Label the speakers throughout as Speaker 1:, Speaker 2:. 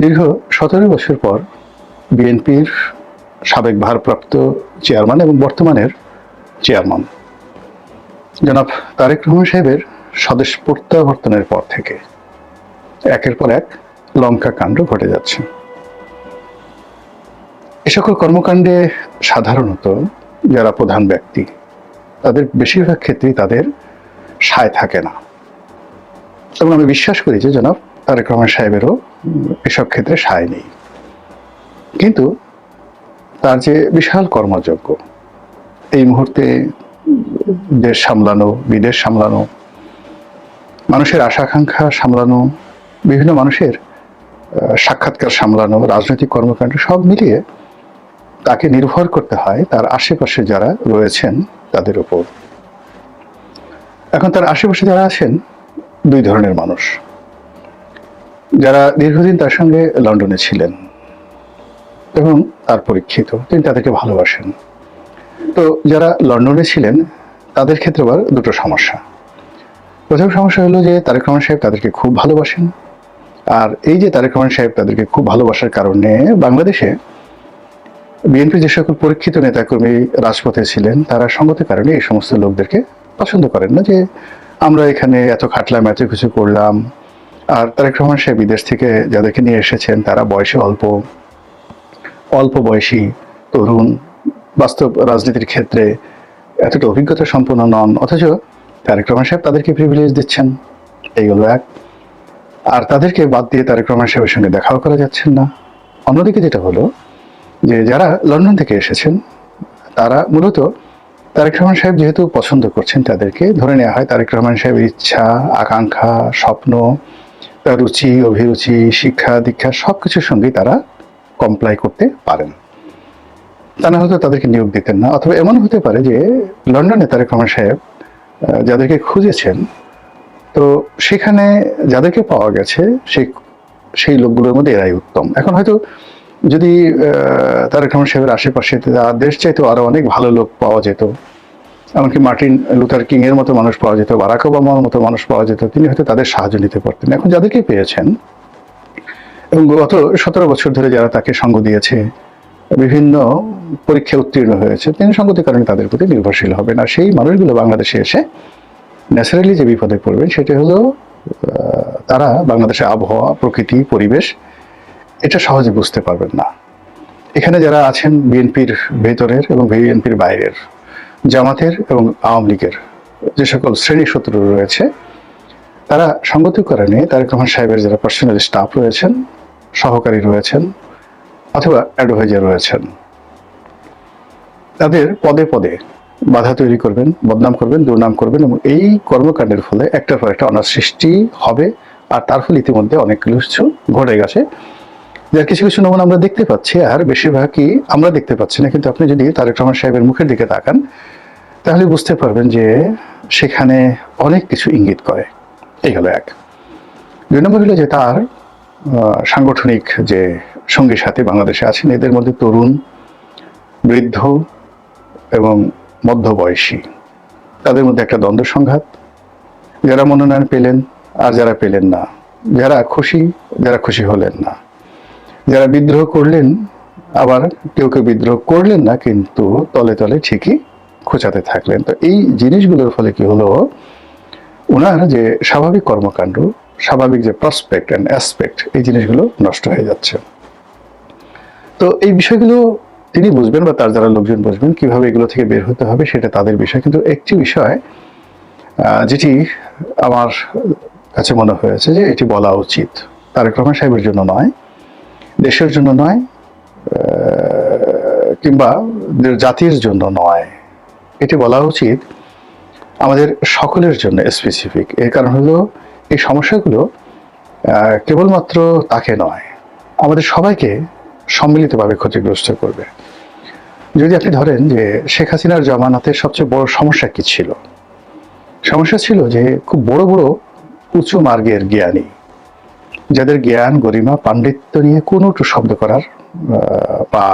Speaker 1: দীর্ঘ 17 বছর পর বিএনপির সাবেক ভারপ্রাপ্ত চেয়ারম্যান এবং বর্তমানের চেয়ারম্যান জনাব তারেক রহমান সাহেবের স্বদেশ প্রত্যাবর্তনের পর থেকে একের পর এক লঙ্কা কাণ্ড ঘটে যাচ্ছে। এ সকল কর্মকাণ্ডে সাধারণত যারা প্রধান ব্যক্তি তাদের বেশিরভাগ ক্ষেত্রেই তাদের সায় থাকে না, এবং আমি বিশ্বাস করি যে জনাব তারেক রহমান সাহেবেরও এসব ক্ষেত্রে সায় নেই। কিন্তু তার যে বিশাল কর্মযজ্ঞ, এই মুহূর্তে দেশ সামলানো, বিদেশ সামলানো, মানুষের আশা আকাঙ্ক্ষা সামলানো, বিভিন্ন মানুষের সাক্ষাৎকার সামলানো, রাজনৈতিক কর্মকাণ্ড সব মিলিয়ে তাকে নির্ভর করতে হয় তার আশেপাশে যারা রয়েছেন তাদের উপর। এখন তার আশেপাশে যারা আছেন দুই ধরনের মানুষ। যারা দীর্ঘদিন তার সঙ্গে লন্ডনে ছিলেন এবং তার পরীক্ষিত, তিনি তাদেরকে ভালোবাসেন। তো যারা লন্ডনে ছিলেন তাদের ক্ষেত্রে আবার দুটো সমস্যা। প্রথম সমস্যা হলো যে তারেক রহমান সাহেব তাদেরকে খুব ভালোবাসেন, আর এই যে তারেক রহমান সাহেব তাদেরকে খুব ভালোবাসার কারণে বাংলাদেশে বিএনপি যে সকল পরীক্ষিত নেতাকর্মী রাজপথে ছিলেন তারা সঙ্গতের কারণে এই সমস্ত লোকদেরকে পছন্দ করেন না, যে আমরা এখানে এত খাটলাম, এত কিছু করলাম। আর তারেক রহমান সাহেব বিদেশ থেকে যাদেরকে নিয়ে এসেছেন তারা বয়সে অল্প বয়সী, তরুণ, বাস্তব রাজনীতির ক্ষেত্রে এতটা অভিজ্ঞতা সম্পন্ন নন, অথচ তারেক রহমান সাহেব তাদেরকে প্রিভিলেজ দিচ্ছেন। এইগুলো এক। আর তাদেরকে বাদ দিয়ে তারেক রহমান সাহেবের সঙ্গে দেখাও করা যাচ্ছেন না। অন্যদিকে যেটা হলো যে যারা লন্ডন থেকে এসেছেন তারা মূলত তারেক রহমান সাহেব যেহেতু পছন্দ করছেন, তাদেরকে ধরে নেওয়া হয় তারেক রহমান সাহেবের ইচ্ছা, আকাঙ্ক্ষা, স্বপ্ন, তার রুচি, অভিরুচি, শিক্ষা দীক্ষা সবকিছুর সঙ্গেই তারা কমপ্লাই করতে পারেন। তা না হয়তো তাদেরকে নিয়োগ দিতেন না। অথবা এমন হতে পারে যে লন্ডনে তারেক রহমান সাহেব যাদেরকে খুঁজেছেন, তো সেখানে যাদেরকে পাওয়া গেছে সেই লোকগুলোর মধ্যে এরাই উত্তম। এখন হয়তো যদি তারেক রহমান সাহেবের আশেপাশে দেশ চাইতেও আরো অনেক ভালো লোক পাওয়া যেত, এমনকি মার্টিন লুথার কিং এর মতো মানুষ পাওয়া যেত, বারাক ওবামার মতো মানুষ পাওয়া যেত, তিনি হয়তো তাদের সাহায্য নিতে পারতেন। এখন যাদেরকে পেয়েছেন এবং গত 17 বছর ধরে যারা তাকে সঙ্গ দিয়েছে, বিভিন্ন পরীক্ষায় উত্তীর্ণ হয়েছে, তিনি সঙ্গতির কারণে তাদের প্রতি নির্ভরশীল হবে না। সেই মানুষগুলো বাংলাদেশে এসে ন্যাচারালি যে বিপদে পড়বেন সেটা হলো তারা বাংলাদেশের আবহাওয়া, প্রকৃতি, পরিবেশ এটা সহজে বুঝতে পারবেন না। এখানে যারা আছেন বিএনপির ভেতরের এবং বিএনপির বাইরের, জামাতের এবং আওয়ামী লীগের যে সকল শ্রেণী শত্রু রয়েছে, তারা সঙ্গতির কারণে তারেক রহমান সাহেবের যারা পার্সোনাল স্টাফ রয়েছেন, সহকারী রয়েছেন অথবা অ্যাডভাইজার রয়েছেন, তাদের পদে পদে বাধা তৈরি করবেন, বদনাম করবেন, দুর্নাম করবেন, এবং এই কর্মকাণ্ডের ফলে একটার পর একটা অনার সৃষ্টি হবে। আর তার ফলে ইতিমধ্যে অনেক কিছু ঘটে গেছে, যার কিছু কিছু নমুনা আমরা দেখতে পাচ্ছি, আর বেশিরভাগই আমরা দেখতে পাচ্ছি না। কিন্তু আপনি যদি তারেক রহমান সাহেবের মুখের দিকে তাকান তাহলে বুঝতে পারবেন যে সেখানে অনেক কিছু ইঙ্গিত করে। এই হলো এক। দুই নম্বর হলো যে তার সাংগঠনিক যে সঙ্গী সাথী বাংলাদেশে আছেন, এদের মধ্যে তরুণ, বৃদ্ধ এবং মধ্যবয়সী, তাদের মধ্যে একটা দ্বন্দ্ব সংঘাত। যারা মনোনয়ন পেলেন আর যারা পেলেন না, যারা খুশি হলেন না, যারা বিদ্রোহ করলেন, আবার কেউ বিদ্রোহ করলেন না কিন্তু তলে তলে ঠিকই খোঁচাতে থাকলেন। তো এই জিনিসগুলোর ফলে কি হলো, ওনার যে স্বাভাবিক কর্মকাণ্ড, স্বাভাবিক যে প্রসপেক্ট অ্যান্ড অ্যাসপেক্ট, এই জিনিসগুলো নষ্ট হয়ে যাচ্ছে। তো এই বিষয়গুলো তিনি বুঝবেন বা তার যারা লোকজন বুঝবেন কিভাবে এগুলো থেকে বের হতে হবে, সেটা তাদের বিষয়। কিন্তু একটি বিষয় যেটি আমার কাছে মনে হয়েছে যে এটি বলা উচিত, তারেক রহমান সাহেবের জন্য নয়, দেশের জন্য নয়, কিংবা জাতির জন্য নয়, এটি বলা উচিত আমাদের সকলের জন্য স্পেসিফিক। এর কারণ হলো এই সমস্যাগুলো কেবলমাত্র তাকে নয়, আমাদের সবাইকে সম্মিলিতভাবে ক্ষতিগ্রস্ত করবে। যদি আপনি ধরেন যে শেখ হাসিনার জামানাতে সবচেয়ে বড় সমস্যা কি ছিল? সমস্যা ছিল যে খুব বড় বড় উঁচু মার্গের জ্ঞানী, যাদের জ্ঞান, গরিমা, পাণ্ডিত্য নিয়ে কোনো একটু শব্দ করার বা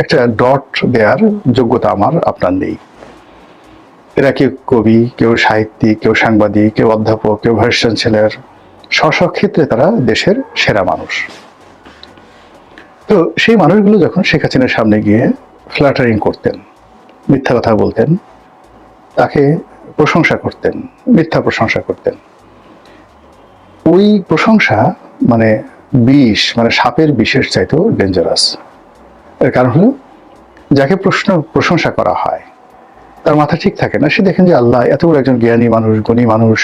Speaker 1: একটা ডট দেওয়ার যোগ্যতা আমার আপনার নেই। এরা কেউ কবি, কেউ সাহিত্যিক, কেউ সাংবাদিক, কেউ অধ্যাপক, কেউ ভাইস চ্যান্সেলর, স্ব ক্ষেত্রে তারা দেশের সেরা মানুষ। তো সেই মানুষগুলো যখন শেখ হাসিনার সামনে গিয়ে ফ্ল্যাটারিং করতেন, মিথ্যা কথা বলতেন, তাকে প্রশংসা করতেন, মিথ্যা প্রশংসা করতেন, ওই প্রশংসা মানে বিষ, মানে সাপের বিষের চাইতেও ডেঞ্জারাস। এর কারণ হলো, যাকে প্রশংসা করা হয় তার মাথা ঠিক থাকে না। সে দেখেন যে আল্লাহ এত বড় একজন জ্ঞানী মানুষ, গুণী মানুষ,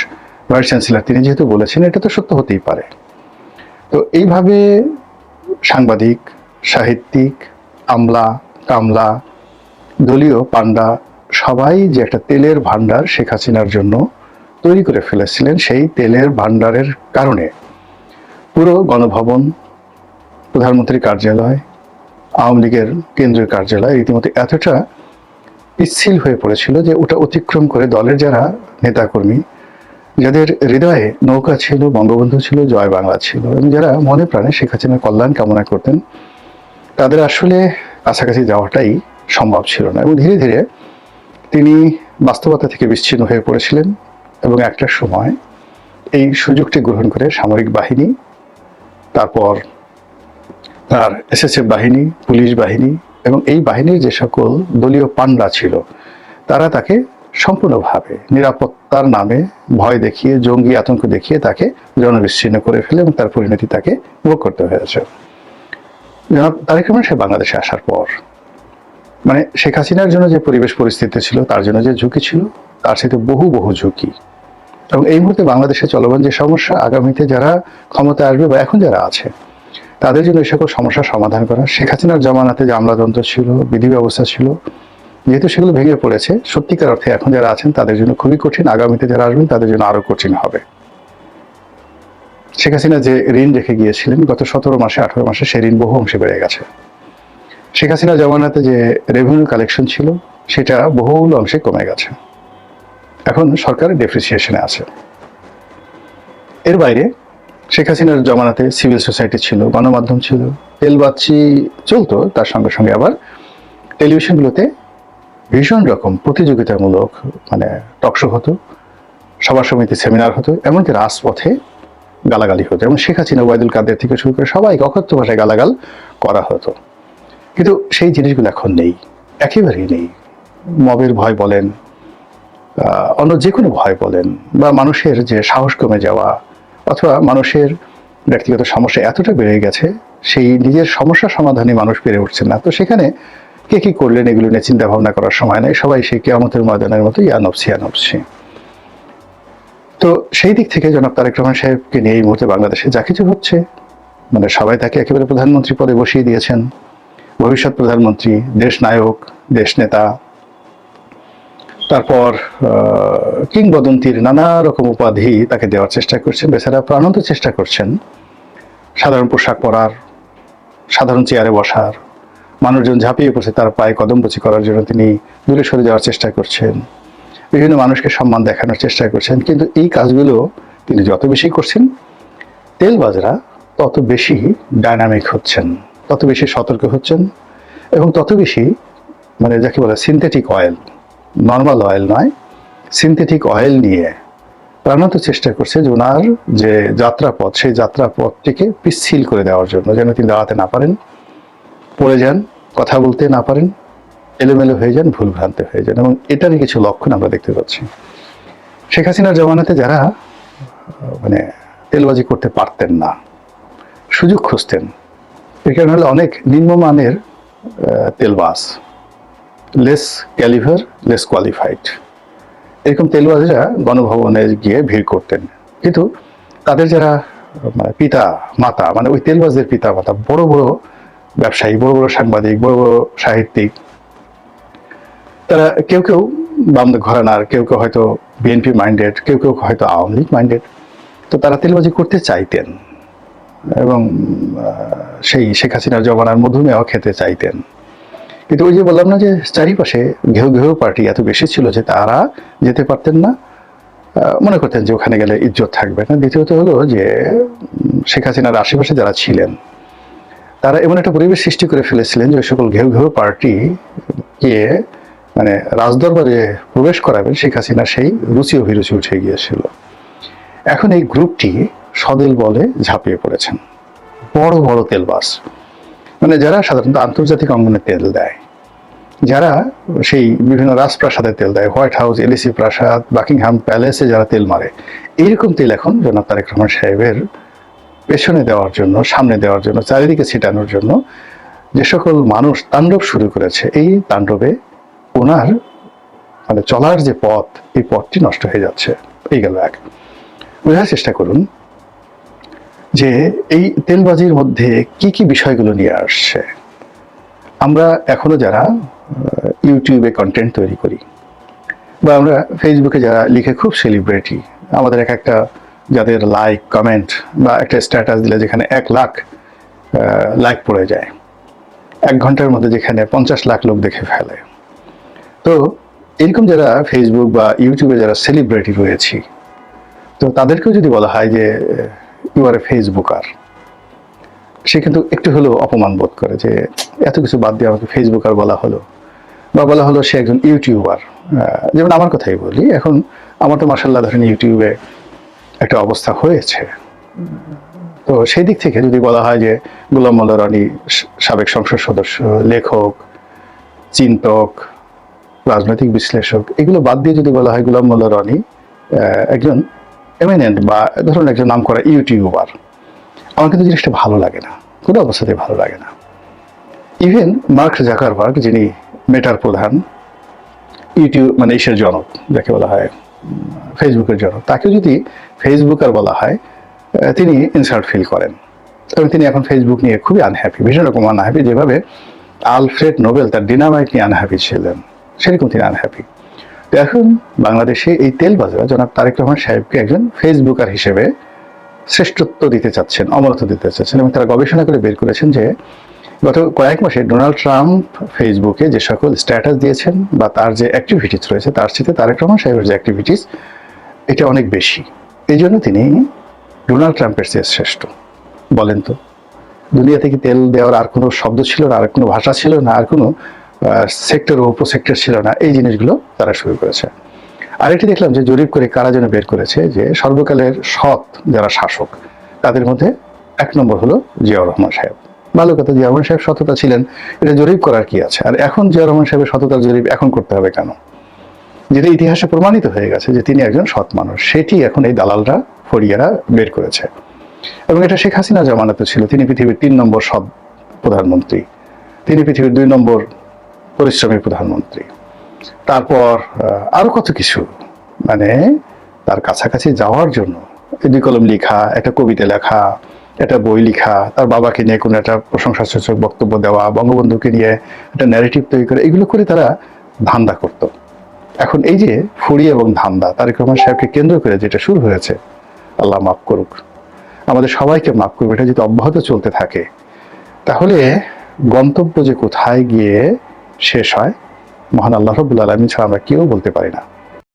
Speaker 1: ভাইস চ্যান্সেলর, তিনি যেহেতু বলেছেন এটা তো সত্য হতেই পারে। তো এইভাবে সাংবাদিক, সাহিত্যিক, আমলা, কামলা, দলীয় পান্ডা সবাই যে একটা তেলের ভান্ডার শেখ হাসিনার জন্য তৈরি করে ফেলেছিলেন, সেই তেলের ভান্ডারের কারণে পুরো গণভবন, প্রধানমন্ত্রীর কার্যালয়, আওয়ামী লীগের কেন্দ্রীয় কার্যালয় রীতিমতো এতটা পিচ্ছিল হয়ে পড়েছিল যে ওটা অতিক্রম করে দলের যারা নেতাকর্মী, যাদের হৃদয়ে নৌকা ছিল, বঙ্গবন্ধু ছিল, জয় বাংলা ছিল, এবং যারা মনে প্রাণে শেখ হাসিনার কল্যাণ কামনা করতেন, তাদের আসলে কাছাকাছি যাওয়াটাই সম্ভব ছিল না। এবং ধীরে ধীরে তিনি বাস্তবতা থেকে বিচ্ছিন্ন হয়ে পড়েছিলেন এবং একটা সময় এই সুযোগটি গ্রহণ করে সামরিক বাহিনী, তারপর তার এসএসএফ বাহিনী, পুলিশ বাহিনী এবং এই বাহিনীর যে সকল দলীয় পান্ডা ছিল, তারা তাকে সম্পূর্ণভাবে নিরাপত্তার নামে ভয় দেখিয়ে, জঙ্গি আতঙ্ক দেখিয়ে তাকে জনবিচ্ছিন্ন করে ফেলে এবং তার পরিণতি তাকে ভোগ করতে হয়েছে। জনাব তারেক রহমান সাহেব বাংলাদেশে আসার পর মানে শেখ হাসিনার জন্য যে পরিবেশ পরিস্থিতি ছিল, তার জন্য যে ঝুঁকি ছিল, তার সাথে বহু বহু ঝুঁকি। এবং এই মুহূর্তে বাংলাদেশে চলমান যে সমস্যা, আগামীতে যারা ক্ষমতা আসবে বা এখন যারা আছে তাদের জন্য এই সকল সমস্যার সমাধান করা, শেখ হাসিনার জামানাতে যে আমলাতন্ত্র ছিল, বিধি ব্যবস্থা ছিল, যেহেতু সেগুলো ভেঙে পড়েছে, সত্যিকার অর্থে এখন যারা আছেন তাদের জন্য খুবই কঠিন, আগামীতে যারা আসবেন তাদের জন্য আরো কঠিন হবে। শেখ হাসিনা যে ঋণ রেখে গিয়েছিলেন গত 17 মাসে 18 মাসে, সেই ঋণ বহু অংশে বেড়ে গেছে। শেখ হাসিনা জামানাতে যে রেভিনিউ কালেকশন ছিল সেটা বহুল অংশে কমে গেছে, এখন সরকার ডেপ্রিসিয়েশনে আছে। এর বাইরে শেখ হাসিনার জামানাতে সিভিল সোসাইটি ছিল, গণমাধ্যম ছিল, তেলবাচ্চি চলতো, তার সঙ্গে সঙ্গে আবার টেলিভিশনগুলোতে ভীষণ রকম প্রতিযোগিতামূলক মানে টকশো হতো, সভা সমিতি সেমিনার হতো, এমনকি রাজপথে গালাগালি হতো। এবং শেখ হাসিনা, ওবায়দুল কাদের থেকে শুরু করে সবাইকে অকথ্য ভাষায় গালাগাল করা হতো। কিন্তু সেই জিনিসগুলো এখন নেই, একেবারেই নেই। মবের ভয় বলেন, অন্য যে কোনো ভয় বলেন, বা মানুষের যে সাহস কমে যাওয়া, অথবা মানুষের ব্যক্তিগত সমস্যা এতটা বেড়ে গেছে, সেই নিজের সমস্যা সমাধানে মানুষ পেরে উঠছে না। তো সেখানে কে কি করলেন এগুলো নিয়ে চিন্তা ভাবনা করার সময় নেই, সবাই সেই কিয়ামতের ময়দানের মতো ইয়ানবসি। তো সেই দিক থেকে জনাব তারেক রহমান সাহেবকে নিয়ে এই মুহূর্তে বাংলাদেশে যা কিছু হচ্ছে, মানে সবাই তাকে একেবারে প্রধানমন্ত্রী পদে বসিয়ে দিয়েছেন, ভবিষ্যৎ প্রধানমন্ত্রী, দেশ নায়ক, দেশ নেতা, তারপর কিংবদন্তির নানা রকম উপাধি তাকে দেওয়ার চেষ্টা করছেন, বেচারা প্রাণান্ত চেষ্টা করছেন সাধারণ পোশাক পরার, সাধারণ চেয়ারে বসার, মানুষজন ঝাঁপিয়ে পড়ছে তার পায়ে কদমবুচি করার জন্য তিনি দূরে সরে যাওয়ার চেষ্টা করছেন, বিভিন্ন মানুষকে সম্মান দেখানোর চেষ্টা করছেন। কিন্তু এই কাজগুলো তিনি যত বেশি করছেন, তেলবাজরা তত বেশি ডাইনামিক হচ্ছেন, তত বেশি সতর্ক হচ্ছেন, এবং তত বেশি মানে যাকে বলে সিনথেটিক অয়েল, নর্মাল অয়েল নয়, সিনথেটিক অয়েল নিয়ে প্রাণান্ত চেষ্টা করছে যে ওনার যে যাত্রাপথ, সেই যাত্রাপথটিকে পিচ্ছিল করে দেওয়ার জন্য, যেন তিনি দাঁড়াতে না পারেন, পড়ে যান, কথা বলতে না পারেন, এলোমেলো হয়ে যান, ভুলভ্রান্তি হয়ে যান। এবং এটারই কিছু লক্ষণ আমরা দেখতে পাচ্ছি। শেখ হাসিনার জামানাতে যারা মানে তেলবাজি করতে পারতেন না, সুযোগ খুঁজতেন, এর কারণে হলে অনেক নিম্নমানের তেলবাজ, লেস ক্যালিভার, লেস কোয়ালিফাইড, এরকম তেলবাজরা গণভবনে গিয়ে ভিড় করতেন। কিন্তু তাদের যারা পিতা মাতা, মানে ওই তেলবাজদের পিতা মাতা, বড় বড় ব্যবসায়ী, বড় বড় সাংবাদিক, বড় বড় সাহিত্যিক, তারা কেউ কেউ বাম ঘরানার, কেউ কেউ হয়তো বিএনপি মাইন্ডেড, কেউ কেউ হয়তো আওয়ামী লীগ মাইন্ডেড। তো তারা তেলবাজি করতে চাইতেন এবং সেই শেখ হাসিনার জমানার মধুমেহ খেতে চাইতেন। কিন্তু ওই যে বললাম না যে চারিপাশে ঘেউ ঘেউ পার্টি এত বেশি ছিল যে তারা যেতে পারতেন না, মনে করতেন যে ওখানে গেলে ইজ্জত থাকবে না। দ্বিতীয়ত হলো যে শেখ হাসিনার আশেপাশে যারা ছিলেন তারা এমন একটা পরিবেশ সৃষ্টি করে ফেলেছিলেন যে ওই সকল ঘেউ ঘেউ পার্টিকে মানে রাজদরবারে প্রবেশ করাবেন শেখ হাসিনা, সেই রুচি অভিরুচি উঠে গিয়েছিল। এখন এই গ্রুপটি সদেল বলে ঝাঁপিয়ে পড়েছেন, বড় বড় তেলবাজ, মানে যারা সাধারণত আন্তর্জাতিক অঙ্গনে তেল দেয়, যারা সেই বিভিন্ন রাজপ্রাসাদে তেল দেয়, হোয়াইট হাউস, এলিসি প্রাসাদ, বাকিংহাম প্যালেসে যারা তেল মারে, এইরকম তেল এখন জনাব তারেক রহমান সাহেবের পেছনে দেওয়ার জন্য, সামনে দেওয়ার জন্য, চারিদিকে ছিটানোর জন্য যে সকল মানুষ তাণ্ডব শুরু করেছে, এই তাণ্ডবে ওনার মানে চলার যে পথ, এই পথটি নষ্ট হয়ে যাচ্ছে। এই গেল এক। বোঝার চেষ্টা করুন যে এই তেলবাজির মধ্যে কি কি বিষয়গুলো নিয়ে আসছে। আমরা এখনো যারা ইউটিউবে কন্টেন্ট তৈরি করি, বা আমরা ফেসবুকে যারা লিখে খুব সেলিব্রিটি, আমাদের একটা যাদের লাইক কমেন্ট বা একটা স্ট্যাটাস দিলে যেখানে 1 লাখ লাইক পড়ে যায়, 1 ঘন্টার মধ্যে যেখানে 50 লাখ লোক দেখে ফেলে, তো এরকম যারা ফেসবুক বা ইউটিউবে যারা সেলিব্রিটি রয়েছি, তো তাদেরকেও যদি বলা হয় যে ইউ আর এ ফেসবুকার, সে কিন্তু একটু হলেও অপমান বোধ করে যে এত কিছু বাদ দিয়ে আমাকে ফেসবুকার বলা হলো, বা বলা হলো সে একজন ইউটিউবার। যেমন আমার কথাই বলি, এখন আমার তো মার্শাল্লাহ ধরেন ইউটিউবে একটা অবস্থা হয়েছে, তো সেই দিক থেকে যদি বলা হয় যে গোলাম মোল্লা রনি সাবেক সংসদ সদস্য, লেখক, চিন্তক, রাজনৈতিক বিশ্লেষক, এগুলো বাদ দিয়ে যদি বলা হয় গোলাম মোল্লা রনি একজন এমিনেন্ট বা ধরুন একজন নামকরা ইউটিউবার, আমার কিন্তু জিনিসটা ভালো লাগে না, কোনো অবস্থাতেই ভালো লাগে না। ইভেন মার্ক জাকারবার্গ, যিনি মেটার প্রধান, ইউটিউব মানে ইসের জনক যাকে বলা হয়, ফেসবুকের জনক, তাকে যদি ফেসবুকার বলা হয়, তিনি ইনসাল্ট ফিল করেন। এবং তিনি এখন ফেসবুক নিয়ে খুবই আনহ্যাপি, ভীষণ রকম আনহ্যাপি। যেভাবে আলফ্রেড নোবেল তার ডিনামাইট নিয়ে আনহ্যাপি ছিলেন, সেরকম তিনি আনহ্যাপি। তো এখন বাংলাদেশে এই তেলবাজরা জনাব তারেক রহমান সাহেবকে একজন ফেসবুকার হিসেবে শ্রেষ্ঠত্ব দিতে চাচ্ছেন, অমরত্ব দিতে চাচ্ছেন। এবং তারা গবেষণা করে বের করেছেন যে গত কয়েক মাসে ডোনাল্ড ট্রাম্প ফেসবুকে যে সকল স্ট্যাটাস দিয়েছেন বা তার যে অ্যাক্টিভিটিস রয়েছে, তার সাথে তারেক রহমান সাহেবের যে অ্যাক্টিভিটিস, এটা অনেক বেশি। এই জন্য তিনি ডোনাল্ড ট্রাম্পের চেয়ে শ্রেষ্ঠ। বলেন তো, দুনিয়াতে কি তেল দেওয়ার আর কোনো শব্দ ছিল না, আর কোনো ভাষা ছিল না, আর কোনো সেক্টর ও উপসেক্টর ছিল না? এই জিনিসগুলো তারা শুরু করেছে। আরেকটি দেখলাম যে জরিপ করে কারা যেন বের করেছে যে সর্বকালের সৎ যারা শাসক, তাদের মধ্যে 1 নম্বর হলো জিয়াউর রহমান সাহেব। ভালো কথা, জিয়াউর রহমান সাহেব সততা ছিলেন, এটা জরিপ করার কি আছে? আর এখন জিয়াউর রহমান সাহেবের সততার জরিপ এখন করতে হবে কেন? যেটা ইতিহাসে প্রমাণিত হয়ে গেছে যে তিনি একজন সৎ মানুষ, সেটি এখন এই দালালরা, ফড়িয়ারা বের করেছে। এবং এটা শেখ হাসিনা জামানাতে ছিল। তিনি পৃথিবীর 3 নম্বর সৎ প্রধানমন্ত্রী, তিনি পৃথিবীর 2 নম্বর পরিশ্রমী প্রধানমন্ত্রী। তারপর আরো কত কিছু, মানে তার কাছাকাছি যাওয়ার জন্য 2 কলম লেখা, একটা কবিতা লেখা, একটা বই লেখা, তার বাবাকে নিয়ে কোনো একটা প্রশংসাসূচক বক্তব্য দেওয়া, বঙ্গবন্ধুকে নিয়ে একটা ন্যারেটিভ তৈরি করে, এগুলো করে তারা ধান্দা করত। এখন এই যে ফুড়ি এবং ধান্দা তারেক রহমান সাহেবকে কেন্দ্র করে যেটা শুরু হয়েছে, আল্লাহ মাফ করুক, আমাদের সবাইকে মাফ করবে, এটা যদি অব্যাহত চলতে থাকে তাহলে গন্তব্য যে কোথায় গিয়ে শেষ হয়, মহান আল্লাহ রাব্বুল আলামিন ছাড়া আমরা কেউ বলতে পারি না।